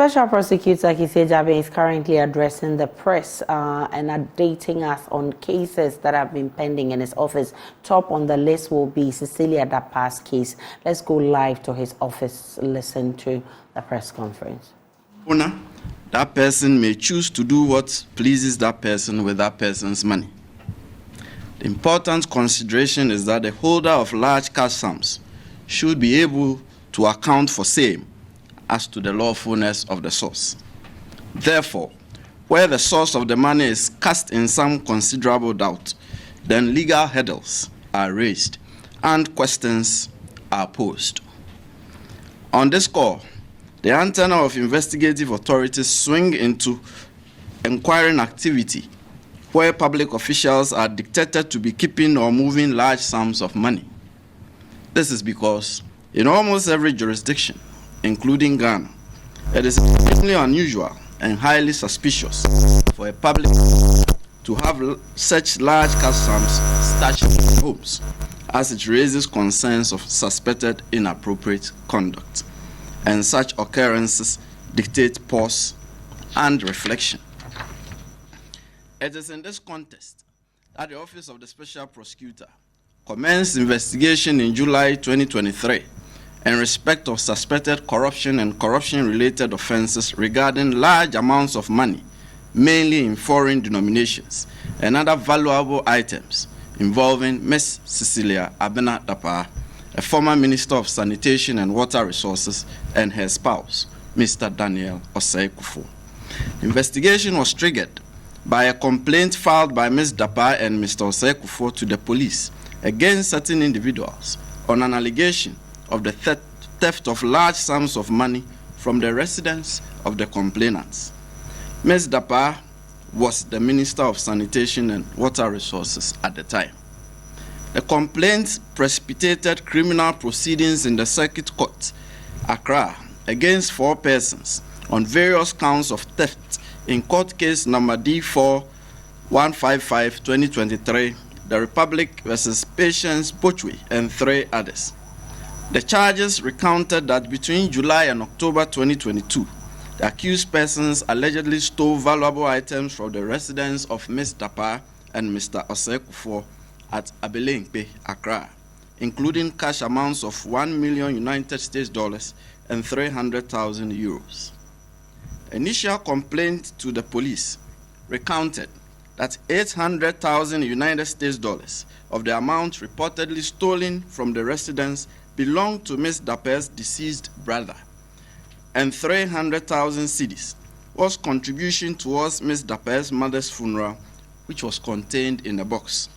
Special Prosecutor Cecilia Dapaah is currently addressing the press and updating us on cases that have been pending in his office. Top on the list will be Cecilia Dapaah's case. Let's go live to his office, listen to the press conference. That person may choose to do what pleases that person with that person's money. The important consideration is that the holder of large cash sums should be able to account for same as to the lawfulness of the source. Therefore, where the source of the money is cast in some considerable doubt, then legal hurdles are raised and questions are posed. On this score, the antenna of investigative authorities swing into inquiring activity where public officials are dictated to be keeping or moving large sums of money. This is because in almost every jurisdiction, including Ghana, it is extremely unusual and highly suspicious for a public to have such large cash sums stashed in homes, as it raises concerns of suspected inappropriate conduct. And such occurrences dictate pause and reflection. It is in this context that the Office of the Special Prosecutor commenced investigation in July 2023 in respect of suspected corruption and corruption-related offenses regarding large amounts of money, mainly in foreign denominations, and other valuable items involving Ms. Cecilia Dapaah, a former Minister of Sanitation and Water Resources, and her spouse, Mr. Daniel Osei-Kuffour. Investigation was triggered by a complaint filed by Ms. Dapaah and Mr. Osei-Kuffour to the police against certain individuals on an allegation of the theft of large sums of money from the residence of the complainants. Ms. Dapaah was the Minister of Sanitation and Water Resources at the time. The complaint precipitated criminal proceedings in the Circuit Court, Accra, against 4 persons on various counts of theft in court case number D4-155-2023, the Republic versus Patience Bochwe and 3 others. The charges recounted that between July and October 2022, the accused persons allegedly stole valuable items from the residence of Ms. Dapaah and Mr. Osei-Kuffour at Abelenkpe, Accra, including cash amounts of $1 million and 300,000 euros. Initial complaint to the police recounted that $800,000 of the amount reportedly stolen from the residence belonged to Ms. Dapaah's deceased brother, and 300,000 cedis was contribution towards Ms. Dapaah's mother's funeral, which was contained in a box.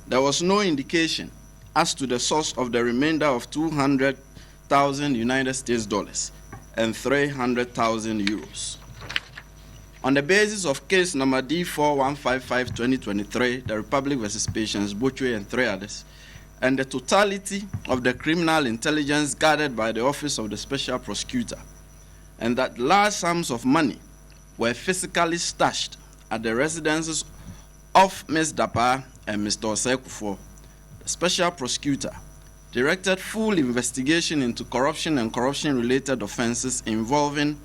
There was no indication as to the source of the remainder of $200,000 and 300,000 euros. On the basis of case number D4-155-2023, the Republic versus Patience Bochwe and 3 others, and the totality of the criminal intelligence gathered by the Office of the Special Prosecutor, and that large sums of money were physically stashed at the residences of Ms. Dapaah and Mr. Osei-Kuffour, the Special Prosecutor directed full investigation into corruption and corruption-related offenses involving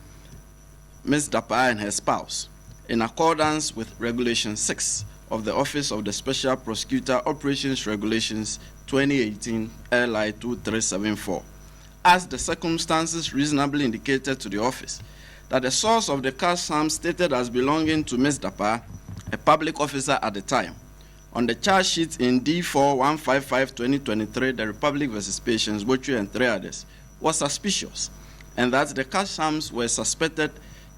Ms. Dapaah and her spouse, in accordance with Regulation 6 of the Office of the Special Prosecutor Operations Regulations 2018 LI 2374, as the circumstances reasonably indicated to the office that the source of the cash sum stated as belonging to Ms. Dapaah, a public officer at the time, on the charge sheet in D4-155-2023, the Republic versus Patience Bochwe and 3 others, was suspicious, and that the cash sums were suspected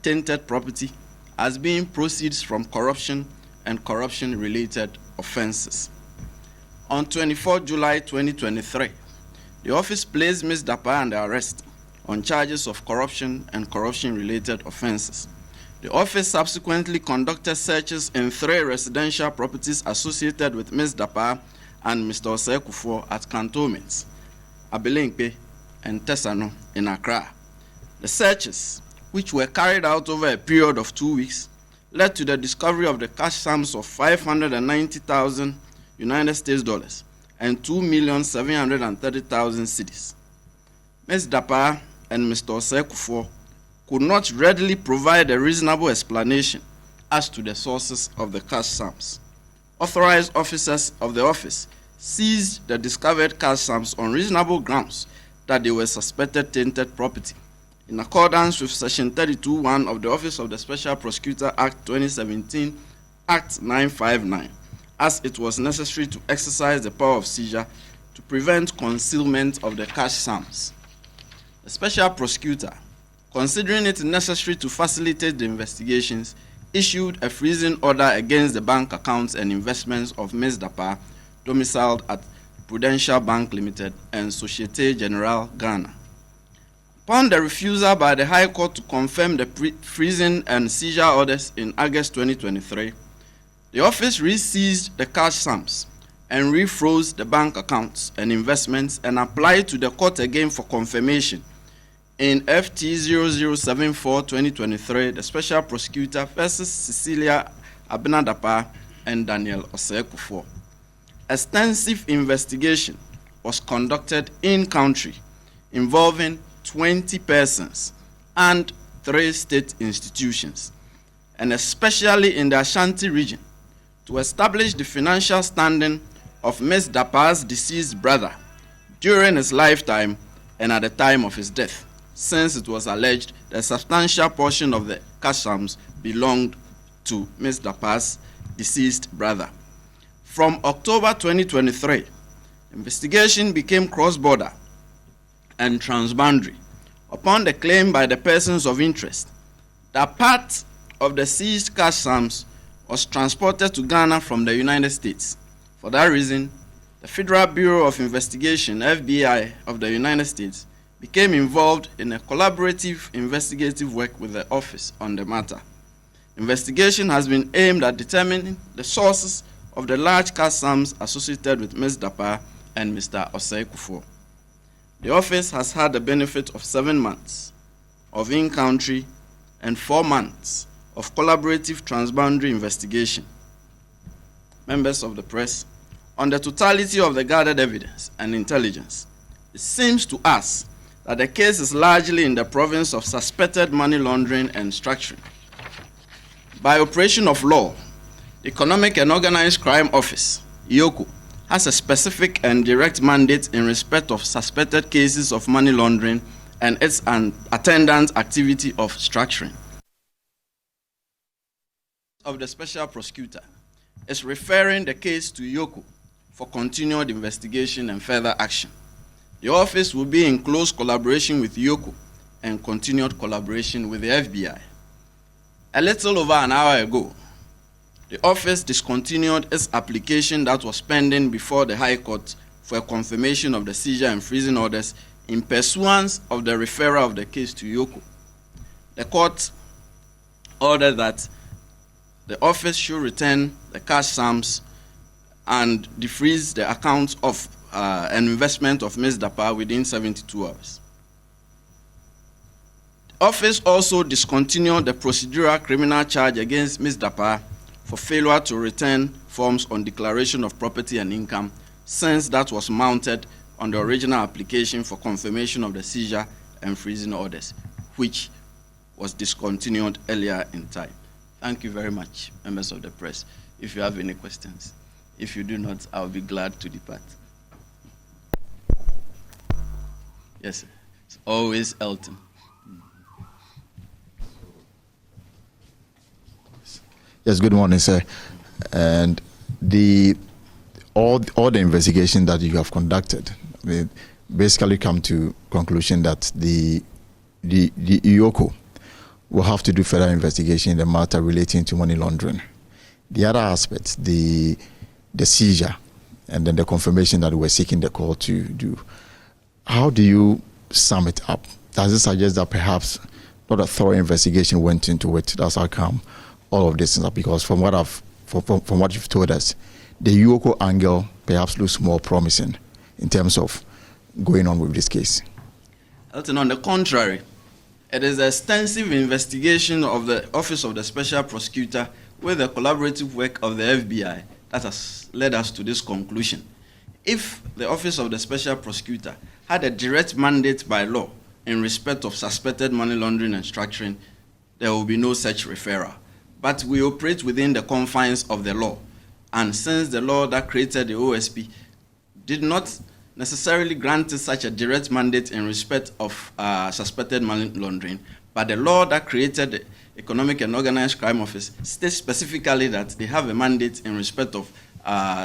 tainted property as being proceeds from corruption and corruption-related offenses. On 24 July 2023, the office placed Ms. Dapaah under arrest on charges of corruption and corruption-related offenses. The office subsequently conducted searches in 3 residential properties associated with Ms. Dapaah and Mr. Osei-Kuffour at cantonments, Abelenkpe and Tesano in Accra. The searches, which were carried out over a period of 2 weeks, led to the discovery of the cash sums of $590,000 and $2,730,000 cedis. Ms. Dapaah and Mr. Osei-Kuffour could not readily provide a reasonable explanation as to the sources of the cash sums. Authorized officers of the office seized the discovered cash sums on reasonable grounds that they were suspected tainted property, in accordance with Section 32(1) of the Office of the Special Prosecutor Act 2017, Act 959, as it was necessary to exercise the power of seizure to prevent concealment of the cash sums. The Special Prosecutor, considering it necessary to facilitate the investigations, issued a freezing order against the bank accounts and investments of Ms. Dapaah, domiciled at Prudential Bank Limited and Societe Generale, Ghana. Upon the refusal by the High Court to confirm the freezing and seizure orders in August 2023, the office re-seized the cash sums and refroze the bank accounts and investments and applied to the court again for confirmation. In FT 0074-2023, the Special Prosecutor versus Cecilia Dapaah and Daniel Osei-Kufuor. Extensive investigation was conducted in country involving 20 persons and 3 state institutions, and especially in the Ashanti region, to establish the financial standing of Ms. Dapaah's deceased brother during his lifetime and at the time of his death, since it was alleged that a substantial portion of the cash sums belonged to Ms. Dapaah's deceased brother. From October 2023, investigation became cross-border and transboundary upon the claim by the persons of interest that part of the seized cash sums was transported to Ghana from the United States. For that reason, the Federal Bureau of Investigation, FBI, of the United States became involved in a collaborative investigative work with the office on the matter. Investigation has been aimed at determining the sources of the large cash sums associated with Ms. Dapaah and Mr. Osei-Kufuor. The office has had the benefit of 7 months of in-country and 4 months of collaborative transboundary investigation. Members of the press, on the totality of the gathered evidence and intelligence, it seems to us that the case is largely in the province of suspected money laundering and structuring. By operation of law, the Economic and Organized Crime Office, EOCO, has a specific and direct mandate in respect of suspected cases of money laundering and its attendant activity of structuring. Of the Special Prosecutor is referring the case to EOCO for continued investigation and further action. The office will be in close collaboration with EOCO and continued collaboration with the FBI. A little over an hour ago, the office discontinued its application that was pending before the High Court for a confirmation of the seizure and freezing orders in pursuance of the referral of the case to EOCO. The court ordered that the office should return the cash sums and defreeze the accounts of an investment of Ms. Dapaah within 72 hours. The office also discontinued the procedural criminal charge against Ms. Dapaah for failure to return forms on declaration of property and income, since that was mounted on the original application for confirmation of the seizure and freezing orders, which was discontinued earlier in time. Thank you very much, members of the press. If you have any questions. If you do not, I'll be glad to depart. Yes, it's always Elton. Yes, good morning, sir. And all the investigation that you have conducted, basically come to conclusion that the EOCO will have to do further investigation in the matter relating to money laundering. The other aspects, the seizure, and then the confirmation that we're seeking the court to do. How do you sum it up? Does it suggest that perhaps not a thorough investigation went into it? That's how come all of this is up, because from what you've told us, the EOCO angle perhaps looks more promising in terms of going on with this case. Elton, on the contrary, it is an extensive investigation of the Office of the Special Prosecutor with the collaborative work of the FBI that has led us to this conclusion. If the Office of the Special Prosecutor had a direct mandate by law in respect of suspected money laundering and structuring, there will be no such referral. But we operate within the confines of the law. And since the law that created the OSP did not necessarily grant such a direct mandate in respect of suspected money laundering, but the law that created the Economic and Organized Crime Office states specifically that they have a mandate in respect of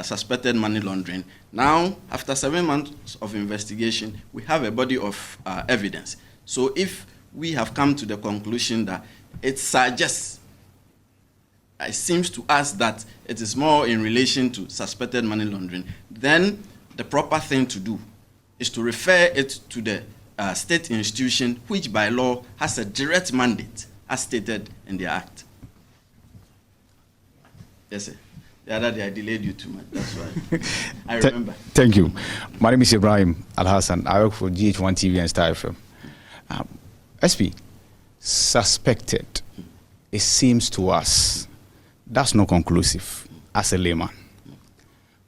suspected money laundering. Now, after 7 months of investigation, we have a body of evidence. So if we have come to the conclusion that it suggests, it seems to us that it is more in relation to suspected money laundering, then the proper thing to do is to refer it to the state institution, which by law has a direct mandate, as stated in the Act. Yes, sir. The other day I delayed you too much, that's why. I remember. Thank you. My name is Ibrahim Al-Hassan. I work for GH1 TV and Star FM. SP, suspected, it seems to us, that's not conclusive as a layman.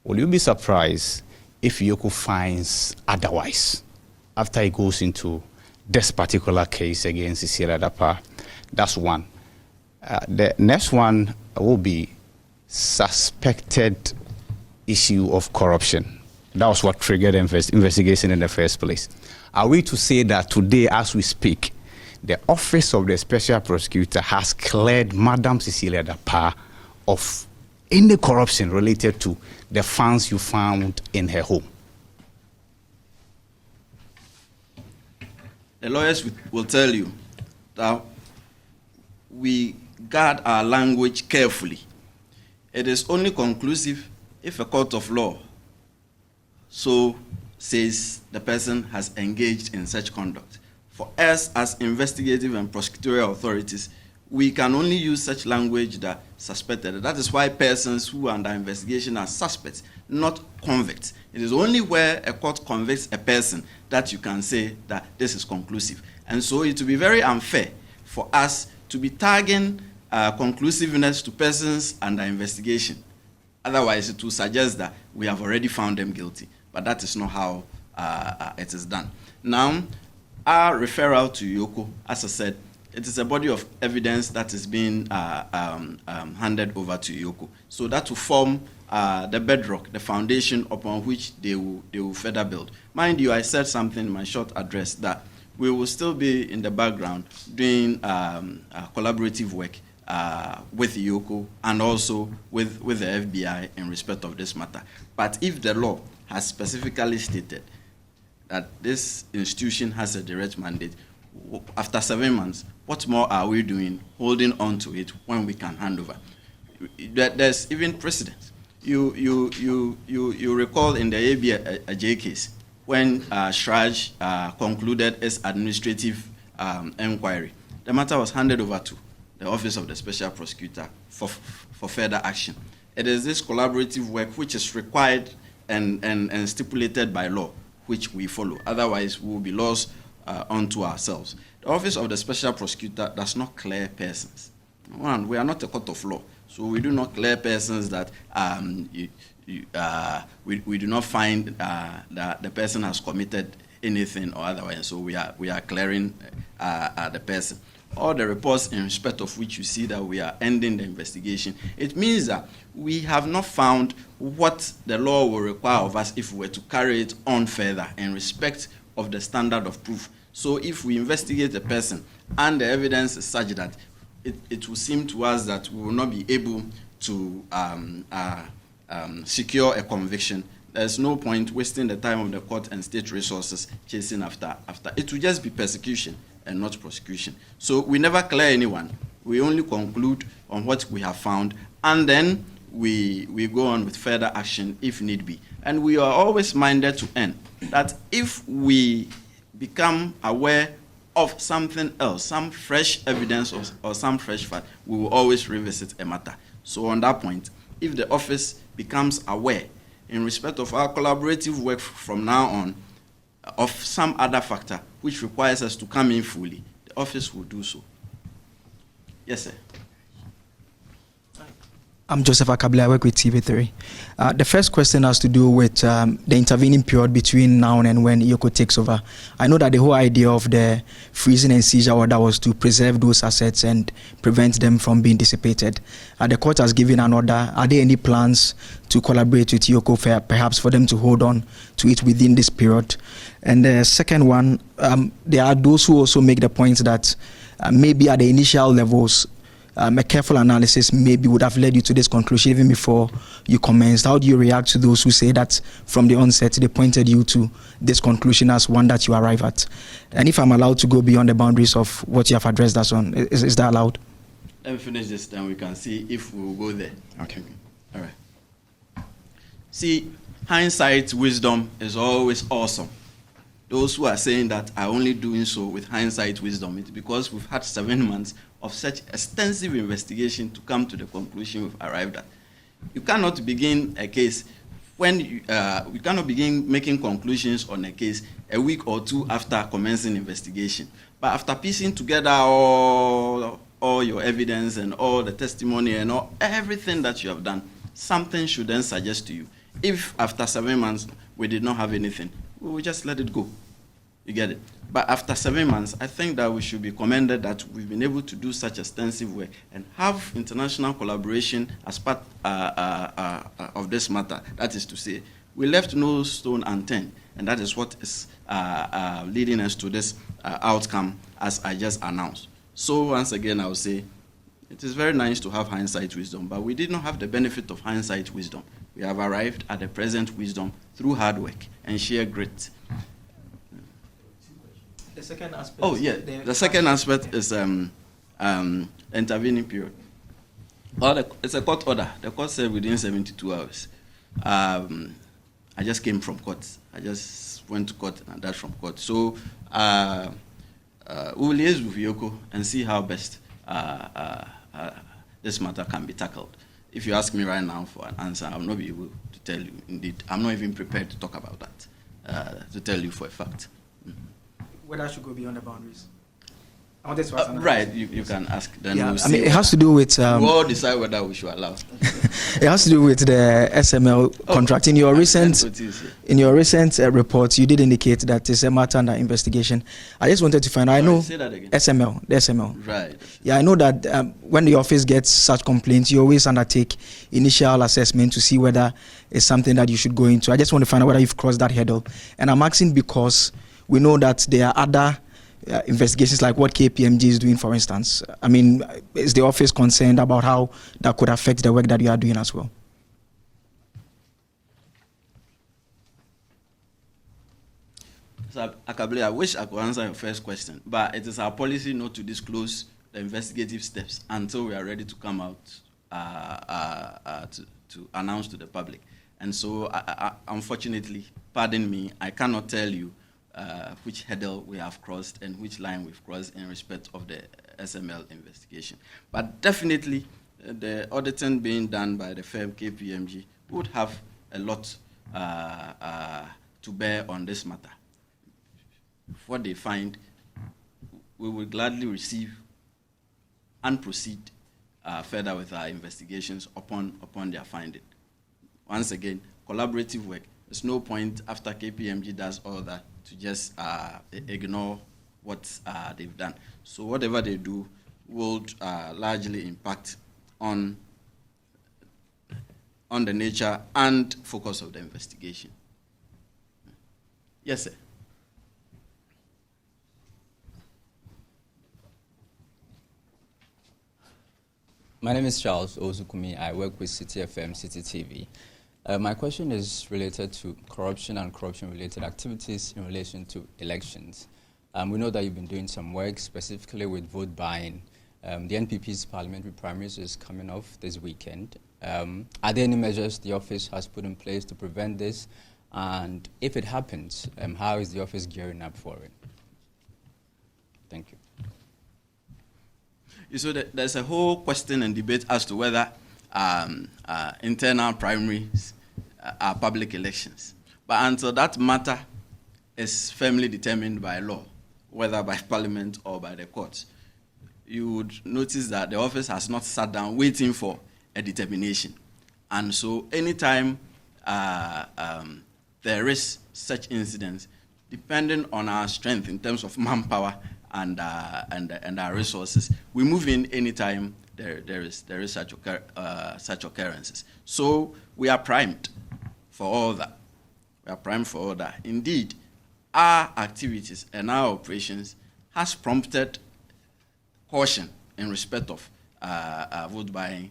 Will you be surprised if EOCO finds otherwise after it goes into this particular case against Cecilia Dapaah? That's one. The next one will be suspected issue of corruption. That was what triggered the investigation in the first place. Are we to say that today, as we speak, the Office of the Special Prosecutor has cleared Madam Cecilia Dapaah of any corruption related to the funds you found in her home? The lawyers will tell you that we guard our language carefully. It is only conclusive if a court of law so says the person has engaged in such conduct. For us, as investigative and prosecutorial authorities, we can only use such language that suspected. That is why persons who are under investigation are suspects, not convicts. It is only where a court convicts a person that you can say that this is conclusive. And so it will be very unfair for us to be tagging conclusiveness to persons under investigation. Otherwise, it will suggest that we have already found them guilty. But that is not how it is done. Now, our referral to EOCO, as I said, it is a body of evidence that is being handed over to EOCO. So that will form the bedrock, the foundation upon which they will further build. Mind you, I said something in my short address that we will still be in the background doing collaborative work with EOCO and also with the FBI in respect of this matter. But if the law has specifically stated that this institution has a direct mandate, after 7 months, what more are we doing holding on to it when we can hand over? There's even precedent. You recall in the ABJ case when Shraj concluded its administrative inquiry, the matter was handed over to the Office of the Special Prosecutor for further action. It is this collaborative work which is required and stipulated by law, which we follow. Otherwise, we will be lost unto ourselves. The Office of the Special Prosecutor does not clear persons. One, we are not a court of law, so we do not clear persons that we do not find that the person has committed anything or otherwise. So we are clearing the person. All the reports in respect of which you see that we are ending the investigation, it means that we have not found what the law will require of us if we were to carry it on further in respect of the standard of proof. So if we investigate a person and the evidence is such that it will seem to us that we will not be able to secure a conviction, there's no point wasting the time of the court and state resources chasing after. It will just be persecution and not prosecution. So we never clear anyone. We only conclude on what we have found, and then we go on with further action if need be. And we are always minded to end that if we become aware of something else, some fresh evidence or some fresh fact, we will always revisit a matter. So on that point, if the office becomes aware in respect of our collaborative work from now on of some other factor which requires us to come in fully, the office will do so. Yes, sir. I'm Joseph Akable. I work with TV3. The first question has to do with the intervening period between now and when EOCO takes over. I know that the whole idea of the freezing and seizure order was to preserve those assets and prevent them from being dissipated. The court has given an order. Are there any plans to collaborate with EOCO perhaps for them to hold on to it within this period? And the second one, there are those who also make the point that maybe at the initial levels, a careful analysis maybe would have led you to this conclusion even before you commenced. How do you react to those who say that from the onset they pointed you to this conclusion as one that you arrive at? And if I'm allowed to go beyond the boundaries of what you have addressed us on, is that allowed? Let me finish this, then we can see if we will go there. Okay. All right. See, hindsight wisdom is always awesome. Those who are saying that are only doing so with hindsight wisdom, it's because we've had 7 months of such extensive investigation to come to the conclusion we've arrived at. You cannot begin a case when you cannot begin making conclusions on a case a week or two after commencing investigation. But after piecing together all your evidence and all the testimony and everything that you have done, something should then suggest to you. If after 7 months we did not have anything, we will just let it go. You get it? But after 7 months, I think that we should be commended that we've been able to do such extensive work and have international collaboration as part of this matter. That is to say, we left no stone unturned, and that is what is leading us to this outcome as I just announced. So once again, I will say, it is very nice to have hindsight wisdom, but we did not have the benefit of hindsight wisdom. We have arrived at the present wisdom through hard work and sheer grit. The second aspect. Oh, yeah. The second aspect is intervening period. Well, it's a court order. The court said within 72 hours. I just came from court. I just went to court and that's from court. So we will liaise with EOCO and see how best this matter can be tackled. If you ask me right now for an answer, I will not be able to tell you. Indeed, I'm not even prepared to talk about that, to tell you for a fact. Whether I should go beyond the boundaries. I wanted to ask right, you can ask. Then yeah, we'll I mean, it has to do with. We'll all decide whether we should allow. It has to do with the SML contract. In your recent report, you did indicate that it's a matter under investigation. I just wanted to find out. I know say that again. the SML. Right. Yeah, I know that when the office gets such complaints, you always undertake initial assessment to see whether it's something that you should go into. I just want to find out whether you've crossed that hurdle. And I'm asking because we know that there are other investigations like what KPMG is doing, for instance. I mean, is the office concerned about how that could affect the work that you are doing as well? So, Akable, I wish I could answer your first question, but it is our policy not to disclose the investigative steps until we are ready to come out to announce to the public. And so, unfortunately, pardon me, I cannot tell you which hurdle we have crossed and which line we've crossed in respect of the SML investigation. But definitely, the auditing being done by the firm KPMG would have a lot to bear on this matter. What they find, we will gladly receive and proceed further with our investigations upon their finding. Once again, collaborative work. There's no point after KPMG does all that to just ignore what they've done. So whatever they do will largely impact on the nature and focus of the investigation. Yes, sir. My name is Charles Ozukumi. I work with City FM, City TV. My question is related to corruption and corruption-related activities in relation to elections. We know that you've been doing some work specifically with vote buying. The NPP's parliamentary primaries is coming off this weekend. Are there any measures the office has put in place to prevent this? And if it happens, how is the office gearing up for it? Thank you. So there's a whole question and debate as to whether internal primaries are public elections. But until that matter is firmly determined by law, whether by parliament or by the courts, you would notice that the office has not sat down waiting for a determination. And so anytime there is such incidents, depending on our strength in terms of manpower and our resources, we move in anytime there is such occurrences. So we are primed for all that. We are primed for all that. Indeed, our activities and our operations has prompted caution in respect of vote buying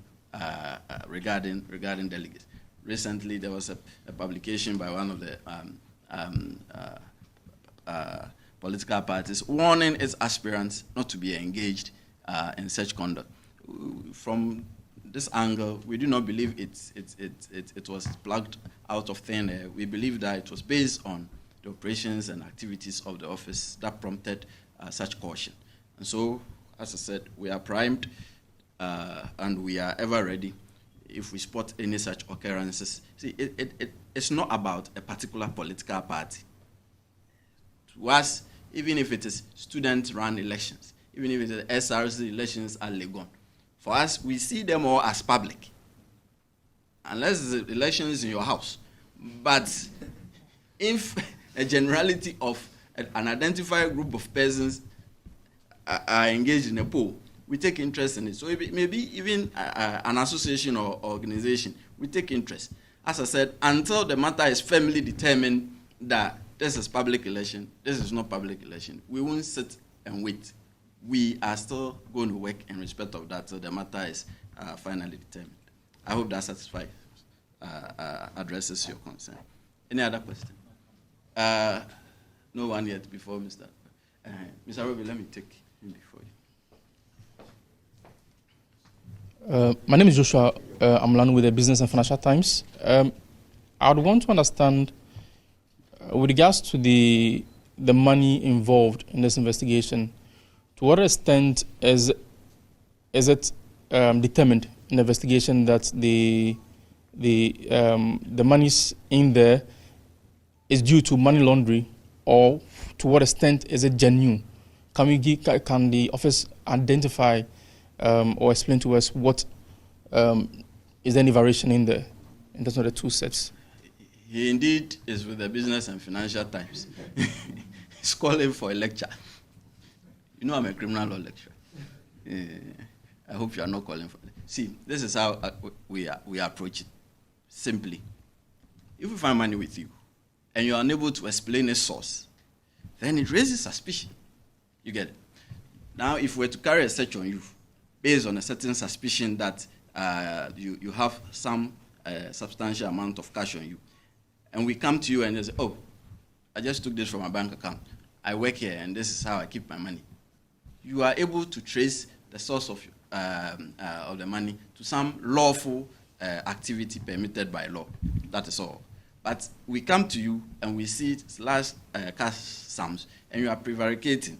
regarding delegates. Recently, there was a publication by one of the political parties warning its aspirants not to be engaged in such conduct. From this angle, we do not believe it was plucked out of thin air. We believe that it was based on the operations and activities of the office that prompted such caution. And so, as I said, we are primed and we are ever ready if we spot any such occurrences. See, it's not about a particular political party. To us, even if it is student-run elections, even if it is SRC elections at Legon, for us, we see them all as public, unless the election is in your house. But if a generality of an identified group of persons are engaged in a poll, we take interest in it. So maybe even an association or organization, we take interest. As I said, until the matter is firmly determined that this is public election, this is not public election, we won't sit and wait. We are still going to work in respect of that till the matter is finally determined. I hope that satisfies, addresses your concern. Any other question? No one yet before Mr. Mr. Roby, let me take him before you. My name is Joshua Amlan with the Business and Financial Times. I would want to understand, with regards to the money involved in this investigation, to what extent is it determined in the investigation that the monies in there is due to money laundering, or to what extent is it genuine? Can the office identify or explain to us what is there any variation in there? And those are the two sets. He indeed is with the Business and Financial Times. He's calling for a lecture. You know I'm a criminal law lecturer. I hope you are not calling for it. See, this is how we approach it. Simply, if we find money with you and you are unable to explain its source, then it raises suspicion. You get it? Now, if we're to carry a search on you based on a certain suspicion that you have some substantial amount of cash on you, and we come to you and say, oh, I just took this from my bank account, I work here and this is how I keep my money, you are able to trace the source of the money to some lawful activity permitted by law. That is all. But we come to you and we see large cash sums and you are prevaricating.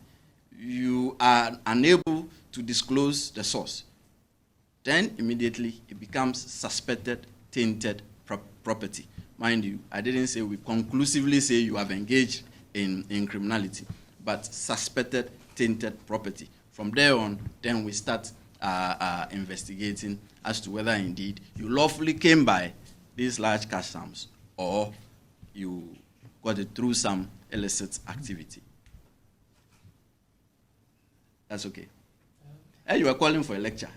You are unable to disclose the source. Then immediately it becomes suspected, tainted property. Mind you, I didn't say we conclusively say you have engaged in criminality, but suspected, tainted property. From there on, then we start investigating as to whether indeed you lawfully came by these large cash sums or you got it through some illicit activity. That's okay. Hey, you were calling for a lecture.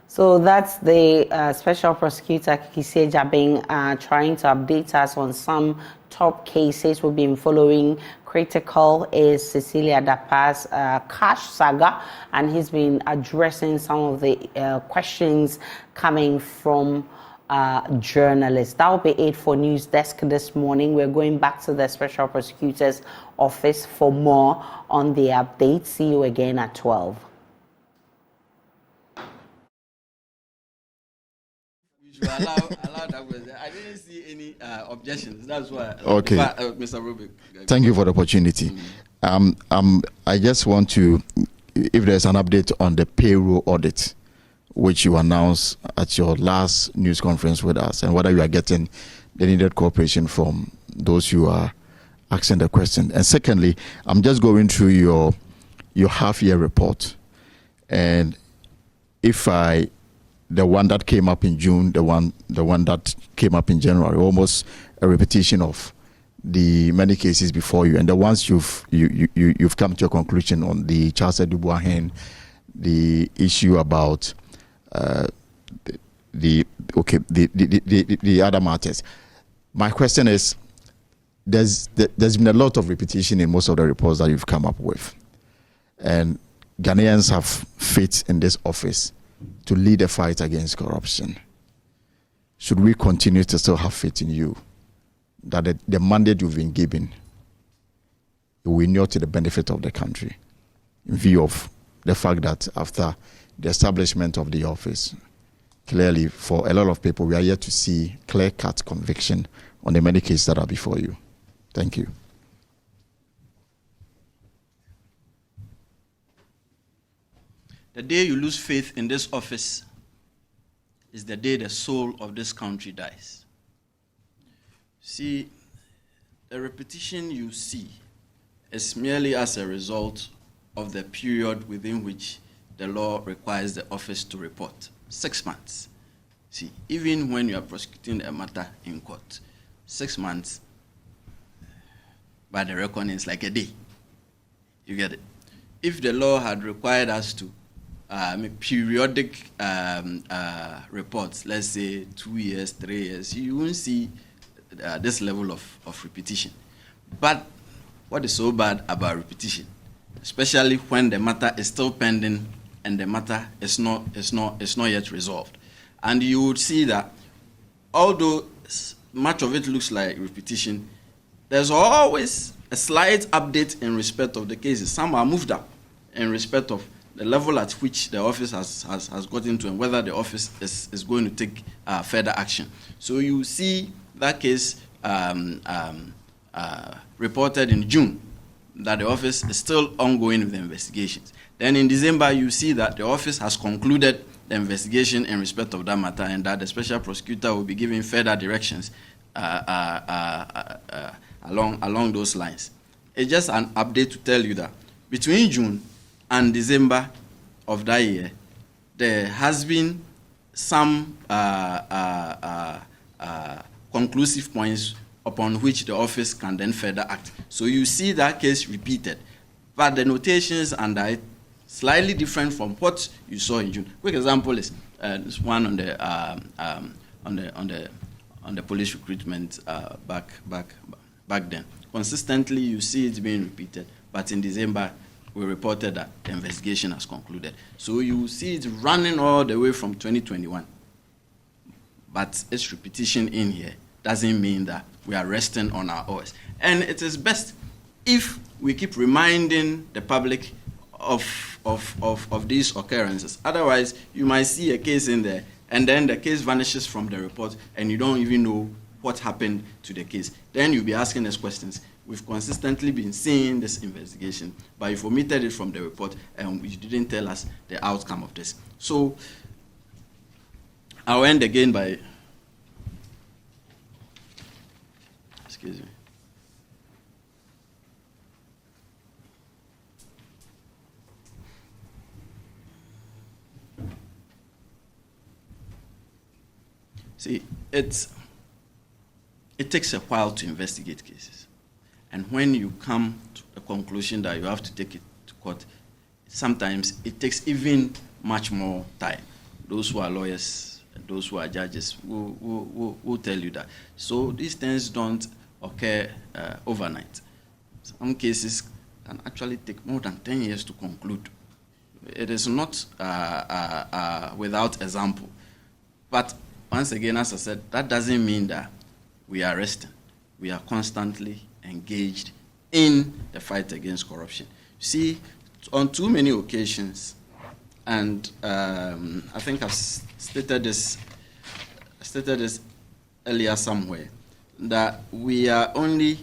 So that's the Special Prosecutor Cecilia Dapaah trying to update us on some top cases we've been following. Critical is Cecilia Dapaah's cash saga, and he's been addressing some of the questions coming from journalists. That will be it for News Desk this morning. We're going back to the Special Prosecutor's office for more on the update. See you again at 12. Allow that question. I didn't see any objections. That's why. Okay. Mr. Rubik. Thank you for the opportunity. I just want to, if there's an update on the payroll audit, which you announced at your last news conference with us, and whether you are getting the needed cooperation from those who are asking the question. And secondly, I'm just going through your half-year report, and the one that came up in June, the one that came up in January, almost a repetition of the many cases before you, and the ones you've come to a conclusion on, the Charles Dubois, the issue about the other matters. My question is, there's been a lot of repetition in most of the reports that you've come up with, and Ghanaians have faith in this office to lead a fight against corruption. Should we continue to still have faith in you that the mandate you've been given will inure to the benefit of the country, in view of the fact that after the establishment of the office, clearly for a lot of people, we are yet to see clear-cut conviction on the many cases that are before you? Thank you. The day you lose faith in this office is the day the soul of this country dies. See, the repetition you see is merely as a result of the period within which the law requires the office to report. 6 months. See, even when you are prosecuting a matter in court, 6 months, by the reckoning, it's like a day. You get it? If the law had required us to periodic reports, let's say 2 years, 3 years, you won't see this level of repetition. But what is so bad about repetition, especially when the matter is still pending and the matter is not yet resolved? And you would see that although much of it looks like repetition, there's always a slight update in respect of the cases. Some are moved up in respect of the level at which the office has gotten to and whether the office is going to take further action. So you see that case reported in June, that the office is still ongoing with the investigations. Then in December, you see that the office has concluded the investigation in respect of that matter and that the special prosecutor will be giving further directions along those lines. It's just an update to tell you that between June and December of that year, there has been some conclusive points upon which the office can then further act. So you see that case repeated, but the notations under it slightly different from what you saw in June. Quick example is this one on the police recruitment back then. Consistently, you see it being repeated, but in December, we reported that the investigation has concluded. So you see it running all the way from 2021. But its repetition in here doesn't mean that we are resting on our oars. And it is best if we keep reminding the public of these occurrences. Otherwise, you might see a case in there, and then the case vanishes from the report, and you don't even know what happened to the case. Then you'll be asking us questions. We've consistently been seeing this investigation, but you've omitted it from the report, and you didn't tell us the outcome of this. So I'll end again by, excuse me. See, it takes a while to investigate cases. And when you come to a conclusion that you have to take it to court, sometimes it takes even much more time. Those who are lawyers, those who are judges will tell you that. So these things don't occur overnight. Some cases can actually take more than 10 years to conclude. It is not without example. But once again, as I said, that doesn't mean that we are resting. We are constantly engaged in the fight against corruption. You see, on too many occasions, and I think I've stated this earlier somewhere, that we are only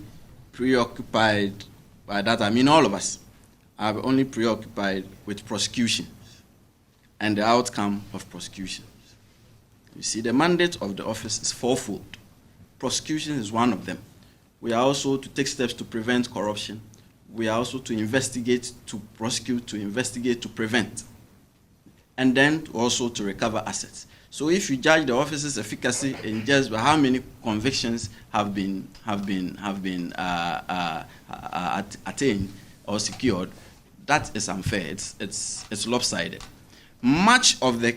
preoccupied by that. I mean, all of us are only preoccupied with prosecution and the outcome of prosecution. You see, the mandate of the office is fourfold. Prosecution is one of them. We are also to take steps to prevent corruption. We are also to investigate, to prosecute, to investigate, to prevent. and then also to recover assets. So if you judge the office's efficacy in just how many convictions have been attained or secured, that is unfair. It's lopsided. Much of the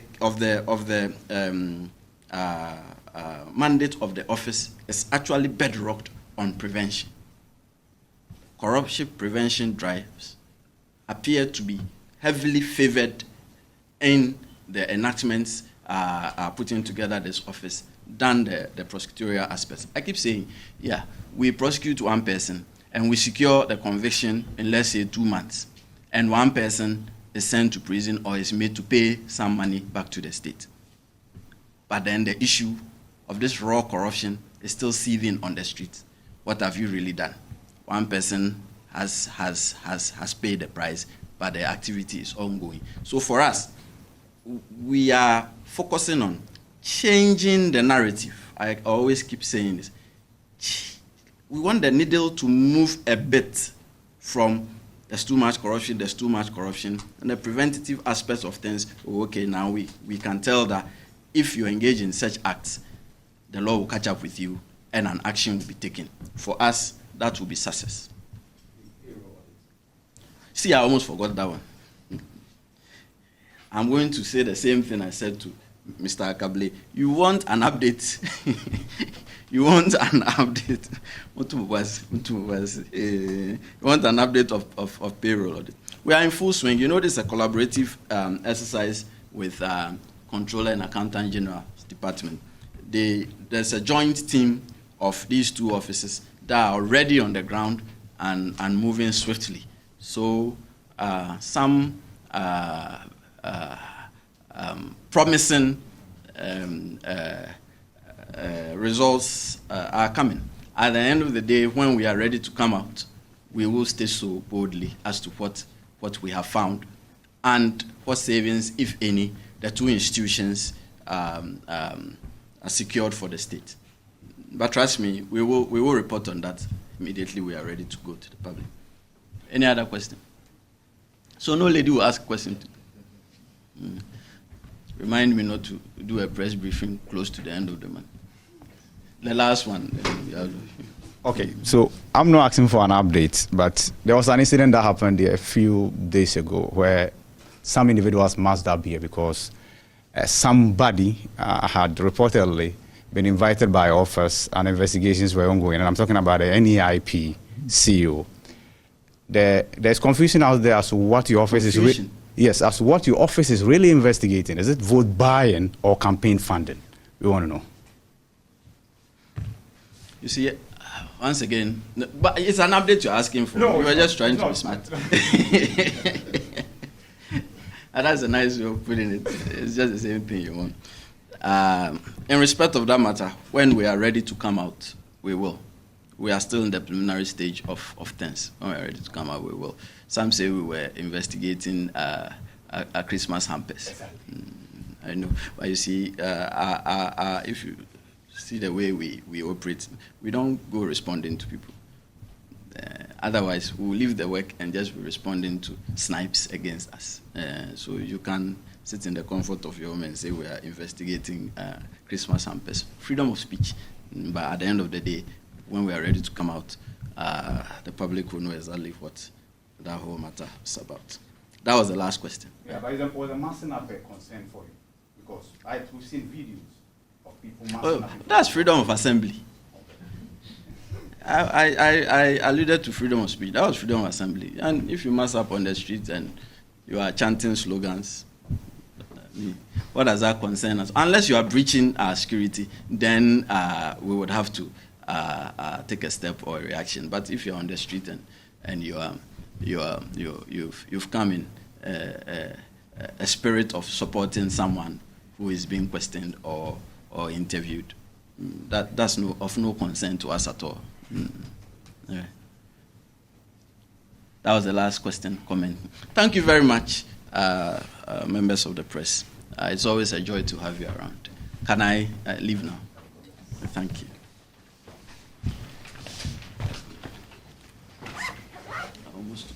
mandate of the office is actually bedrocked on prevention. Corruption prevention drives appear to be heavily favored in the enactments putting together this office than the prosecutorial aspects. I keep saying, yeah, we prosecute one person and we secure the conviction in, let's say, 2 months, and one person is sent to prison or is made to pay some money back to the state. But then the issue of this raw corruption is still seething on the streets. What have you really done? One person has paid the price, but the activity is ongoing. So for us, we are focusing on changing the narrative. I always keep saying this. We want the needle to move a bit from there's too much corruption, and the preventative aspects of things. Okay, now we can tell that if you engage in such acts, the law will catch up with you and an action will be taken. For us, that will be success. See, I almost forgot that one. I'm going to say the same thing I said to Mr. Akable. You want an update. You want an update. You want an update of payroll audit. We are in full swing. You know, this is a collaborative exercise with Controller and Accountant General's Department. There's a joint team of these two offices that are already on the ground and moving swiftly. So some promising results are coming. At the end of the day, when we are ready to come out, we will state so boldly as to what we have found and what savings, if any, the two institutions are secured for the state. But trust me, we will report on that immediately we are ready to go to the public. Any other question? So no lady will ask question. Remind me not to do a press briefing close to the end of the month. The last one. Okay, so I'm not asking for an update, but there was an incident that happened there a few days ago where some individuals must up here because somebody had reportedly been invited by office and investigations were ongoing. And I'm talking about the NEIP CEO. There's confusion out there as to what your office is as to what your office is really investigating. Is it vote buying or campaign funding? We want to know. You see, once again, but it's an update you're asking for. No, we were just trying to be smart. And that's a nice way of putting it. It's just the same thing you want. In respect of that matter, when we are ready to come out, we will. We are still in the preliminary stage of things. When we are ready to come out, we will. Some say we were investigating a Christmas hampers. Exactly. I know, but you see, if you see the way we operate, we don't go responding to people. Otherwise, we'll leave the work and just be responding to snipes against us. So you can sit in the comfort of your home and say we are investigating Christmas hampers. Freedom of speech. But at the end of the day, when we are ready to come out, the public will know exactly what that whole matter is about. That was the last question. Yeah, but it was a massing up a concern for you? Because we've seen videos of people massing up. That's freedom of assembly. I alluded to freedom of speech. That was freedom of assembly. And if you mass up on the streets and you are chanting slogans, what does that concern us? Unless you are breaching our security, then we would have to take a step or a reaction. But if you're on the street and you've come in a spirit of supporting someone who is being questioned or interviewed, that's of no concern to us at all. Yeah. That was the last question, comment. Thank you very much, members of the press. It's always a joy to have you around. Can I leave now? Thank you. Almost.